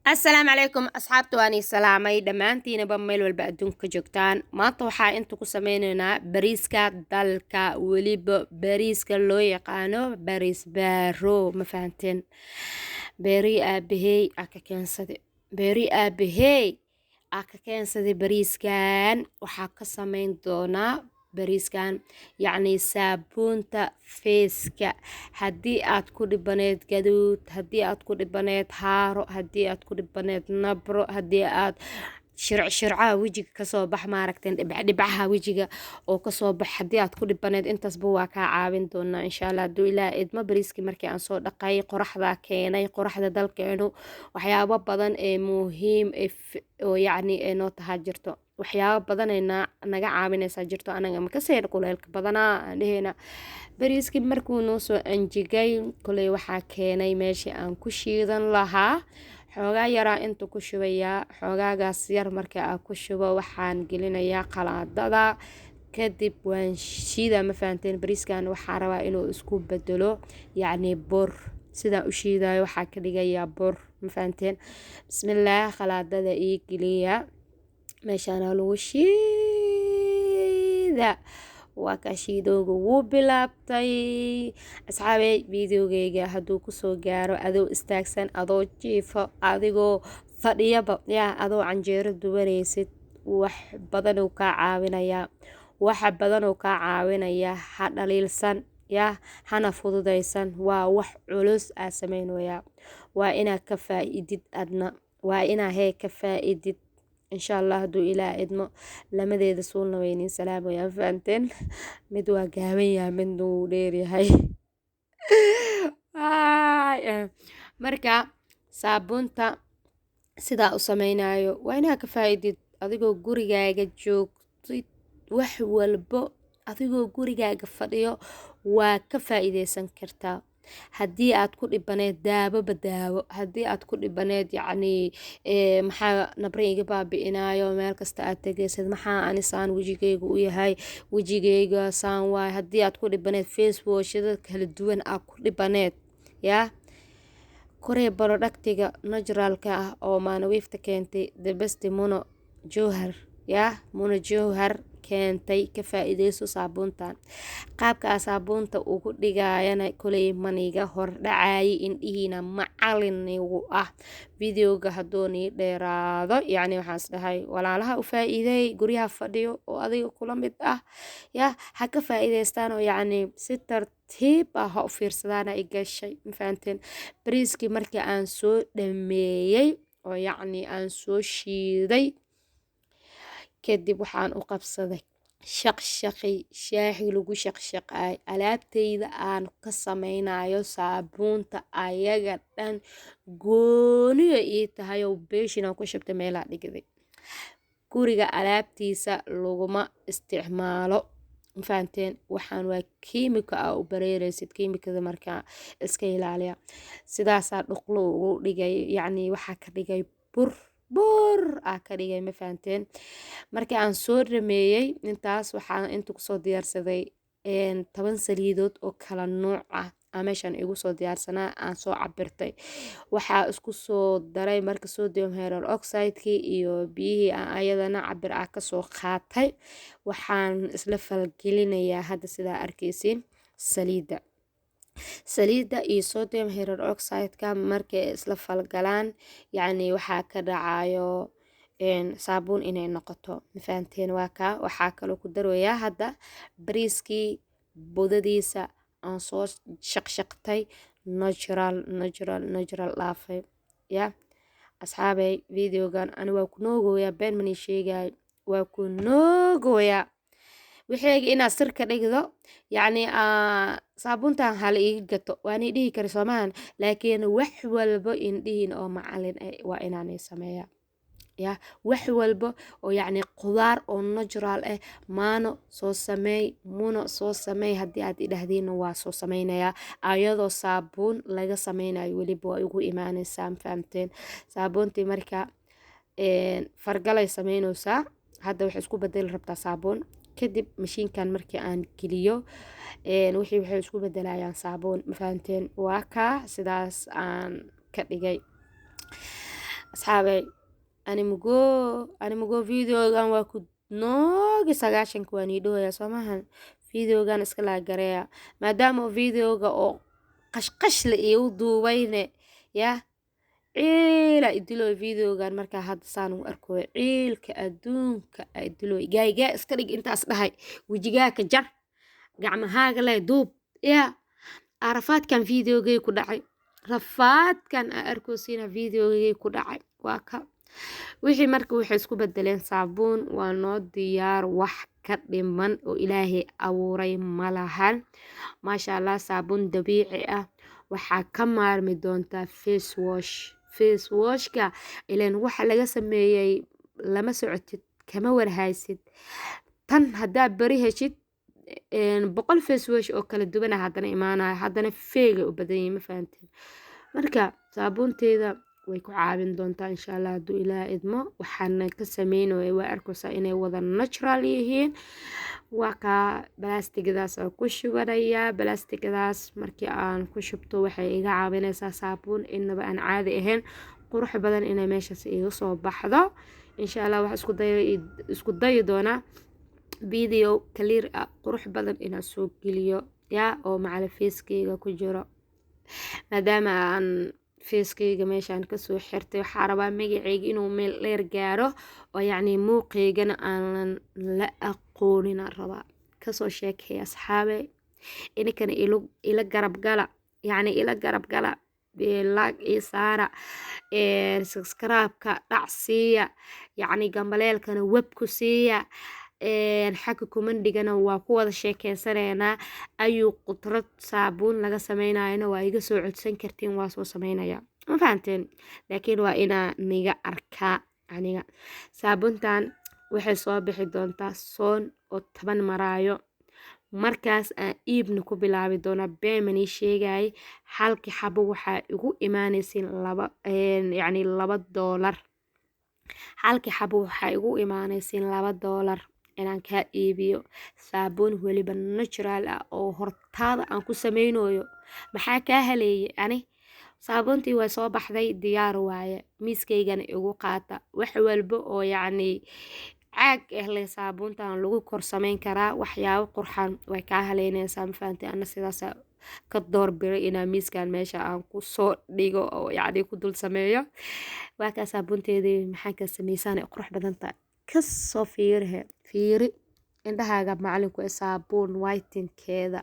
السلام عليكم أصحابتي واني سلامي دمانتينا بميل والبأدون كجوكتان ما طوحا انتو كسامينينا بريسكا دالكا وليب بريسكا لو يقانو بريس بارو مفانتين بيري آبهي أكا كانسدي بريسكان وحا كسامين دونا bariiskan yacni saabuunta feeska haddii aad ku dhibaneed gaduud haddii aad ku dhibaneed haaro haddii aad ku dhibaneed nabro haddii aad shircaha wejiga kasoo bax maaragteen dhibcaha wejiga oo kasoo bax haddii aad ku dhibaneed intaasba waa kaa caawin doonaa insha allah hadduu ilaa idmo bariiskii markii aan soo dhaqay qoraxdaa keenay qoraxda dalkeenu waxyaabo badan ee muhiim oo yacni ee noo tahaa jirto waxyaabo badan ay naga caawinaysaa jirto anaga makaseen kuleelka badanaa aan dheheyna bariiskii markuu noo soo anjigay koley waxaa keenay meeshii aan ku shiidan lahaa xoogaa yaraa inta ku shubayaa xoogaagaas yar marka aan ku shubo waxaan gelinayaa qalaadada kadib waan shiidaa ma fahanteen bariiskan waxaa rabaa inuu isku bedelo yacni bur sidaan u shiidayo waxaa ka dhigayaa bur ma fahanteen bismillaah qalaadada ii geliya meeshaan lagu shiida waa ka shiidooga wuu bilaabtay asxaabey videogeyga hadduu kusoo gaaro adoo istaagsan adoo jiifo adigoo fadhiyaba yaa adoo canjeero dubanaysid wax badanuu kaa caawinayaa ha dhaliilsan yaa hana fududaysan waa wax culus aa samaynayaa waa inaad ka faa'iidid adna waa inaa ka faa'iidid إن شاء الله دو إلى إدمو لما دي دسولنا وينين سلام ويا فانتين مدوا قاوية من دو ديري هاي مركا صابونتا سيدا أسامينايو وينها كفايدي أديقو قوريقاقا جوكتي وحوالبو أديقو قوريقاقا فadhiyo waa ka faa'iideysan kartaa haddii aad ku dhibaneed daawaba daawo haddii aad ku dhibaneed yacni maxaa nabra iga baabi'inayo meel kasta aad tegaysad maxaa anisaan wejigayga u yahay wejigayga saan waay haddii aad ku dhibaneed facebookshada kala duwan aad ku dhibaneed yaa korey productiga naturalka ah oo maanawiifta keentay the best muno jowhar keentay ka faa'iideyso saabuuntan qaabka saabuunta ugu dhigayana kulay maniga hor dhacay indhihiina macalinigu ah videoga hadooni dheeraado yacni waxaas dhahay walaalaha u faa'iiday guriyaha fadhiyo oo adiga kula mid ah yaa ha ka faa'iideystaan oo yacni si tartiib ah ha u fiirsadaana i gashay ma fahanteen bariiskii markii aan soo dhameeyey oo yacni aan soo shiiday kadib waxaan u qabsaday shaqshaqi shaahi lagu shaqshaqay alaabtayda aan ka samaynayo saabuunta ayaga dhan gooniyo ii tahay oo beeshin aan ku shabtay meelaa dhigday guriga alaabtiisa laguma isticmaalo ma fahanteen waxaan waa kiimika ah u bareeraysid kiimikada markaa iska ilaaliya sidaasaa dhuqlo ugu dhigay yacni waxaa ka dhigay bur ka dhigay ma fahanteen markii aan soo dhameeyey intaas waxaan inta kusoo diyaarsaday 10 saliidood oo kala nuuc ah meeshaan igu soo diyaarsanaa aan soo cabirtay waxaa isku soo daray marka sodium hydroxide iyo biyihii aan ayadana cabir ah kasoo qaatay waxaan isla falgelinayaa hadda sidaa arkaysiin saliida iyo sodium hydroxide markay isla falgalaan yacni waxaa ka dhacayo saabuun inay noqoto ma fahanteen waa kaa waxaa kaloo ku daroyaa hadda bariiskii budadiisa aan soo shaqshaqtay natural dhaafay ya asxaabey videogan ani waa ku noogoyaa been mani sheegay waa ku noogoyaa wixii inaad sir ka dhigdo yacni saabuuntan hal iga gato waan dhihi kari soomaan laakiin wax walba indhihiin oo macalin waa inaanay sameeyaa ya wax walba oo yacni qudaar oo natural ah maano soo sameey muno soo sameey haddii aad idhahdiin waa soo sameynayaa ayadoo saabuun laga sameynayo weliba waa ugu imaanaysaa ma fahamteen saabuuntii marka fargalay sameynaysaa hadda waxay isku bedeli rabtaa saabuun kadib mashiinkan markii aan geliyo waxay isku bedelayaan saabuun ma fahanteen waa kaa sidaas aan ka dhigay أصحابي أنا مجو فيديو كان واكو نوغي ساقاشن كواني دو يا سماهن فيديو كان اسكلا قريا ما دامو فيديو او قشقش لإيو دوبيني يا عيلا إدلو فيديو كان مركا هاد سانو أركو عيل كأدون كأدلو جاي اسكاليك انت أصدهاي وجيجاك جر قعم هاقلي دوب يا عرفات كان فيديو جاي كدعي رفات كان أركو سينا فيديو جاي كدعي واكا wixii marka waxay isku bedeleen saabuun waa noo diyaar wax ka dhiman oo ilaahay abuuray malahan maasha Allah saabuun dabiici ah waxaa ka maarmi doontaa face washka ileen waxa laga sameeyay lama socotid kama warhaysid tan hadaa bari heshid boqol face wash oo kala duwan haddana imaanaya haddana feega u badan yahay ma fahanteen marka saabuunteeda way ku caawin doontaa insha Allah hadduu ilaa idmo waxaana ka sameynaya waa arkaysaa inay wada natural yihiin waa ka balaastigadaas oo ku shubanaya balaastigadaas markii aan ku shubto waxay iga caawinaysaa saabuun inaba aan caadi ahayn qurux badan inay meeshaas iga soo baxdo insha Allah wax isku dayi doonaa video clear ah qurux badan inaan soo geliyo yaa oo macala facekeyga ku jiro maadaama aan facekeyga meeshaan kasoo xirtay waxaa rabaa magaceyga inuu meel dheer gaaro oo yacni muuqeygana aanan la aqoonina rabaa kasoo sheekay asxaabe inkana ila garab gala yacni ila garab gala like iyo saara subscribe-ka dhac siiya yacni gambaleelkana web ku siiya xagga kumandigana waa ku wada sheekeysanayna ayuu qudrad saabuun laga sameynayana waa iga soo codsan kartiin waa soo sameynaya ma fahanteen laakiin waa inaa niga arkaa aniga saabuuntan waxay soo bixi doontaa soon oo 10 maraayo markaas aan iibna ku bilaabi doona beemani sheegay halkii xabo waxaa igu imaanaysin $2 halkii xabo waxaa igu imaanaysin $2 inaan ka iibiyo saabuun waliba natural ah oo hortaada aan ku sameynayo maxaa ka haleeyay ani saabuuntii way soo baxday diyaar waaye miiskaygana igu qaata wax walba oo yacni caag leh saabuuntan lagu kor sameyn karaa waxyaabo qurxan way ka haleynaysaa ma fahanteen ana sidaas ka doorbiray inaan miiskan meesha aan ku soo dhigo oo yacni ku dul sameeyo waa ka saabuunteedii maxaa ka sameysaan qurux badan tahay kasoo fiiri indhahaaga macalinku saabuun whitenkeeda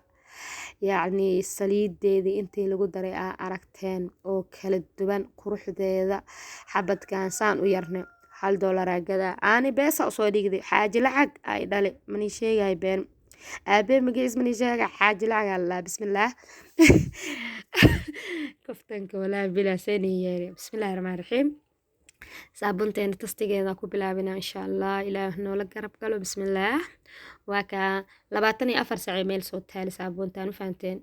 yacni saliideedii intii lagu daray aa aragteen oo kala duwan quruxdeeda xabadkan saan u yarnay $1 gadaa aani beesa usoo dhigday xaaji lacag ay dhale mani sheegay been aabe magiis mani sheegay xaaji lacag allah bismillaah kaftanka walaa bila saniyeeri bismillaahir rahmaanir rahiim saabuunteena tastigeeda ku bilaabina insha Allah ilaah noola garab galo bismillaah waa ka 24 saac meel soo taali saabuuntan fahanteen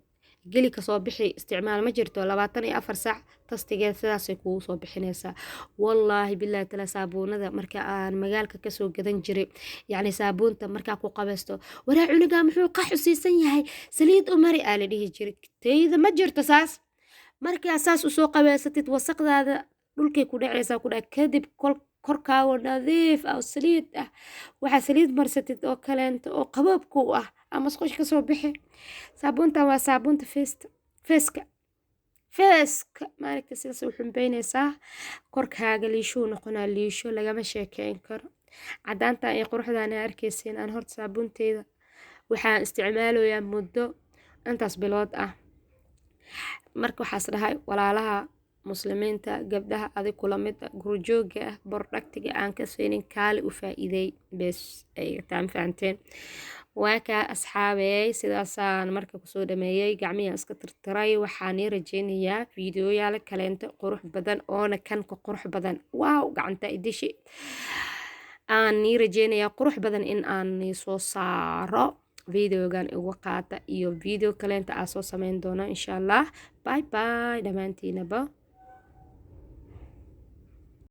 geli ka soo bixi isticmaal ma jirto 24 saac tastigeeda sidaas ay kugu soo bixinaysaa wallahi billahi tala saabuunada marka aan magaalka ka soo gadan jiray yacni saabuunta marka ku qabaysto waraa cunuga muxuu qaxusiisan yahay saliid u mari aan dhihi jiray tayda ma jirto saas marka saas u soo qabaysatid wasaqdaada dhulkay ku dhacaysaa ku dhac kadib korkaaga nadiif ah saliid ah waxa saliid marsatid oo kaleento oo qaboobku ah ama sqosh ka soo bixi saabuuntan waa saabuunta feeska maalinta sidaas u xumbeynaysaa korkaaga liisho noqonaa liisho lagama sheekeyn karo cadaanta ay quruxdaan arkaysiin aan horta saabuunteeda waxaan isticmaalayaa muddo intaas bilood ah marka waxaas dhahay walaalaha muslimiinta gabdhaha adig kula mid gurjooga ah bordhagtiga aan ka seenin kaali u faa'iiday bes ay taan fahanteen waa ka asxaabey sidaasaan marka kusoo dhameeyay gacmihi iska tirtiray waxaan rajeynayaa fiidiyoyaal kaleento qurux badan oona kan ka qurux badan waaw gacanta idishi aan rajeynayaa qurux badan in aan soo saaro videogan ugu qaata iyo video kaleenta aan soo sameyn doona insha Allah bye bye dhamaantiinaba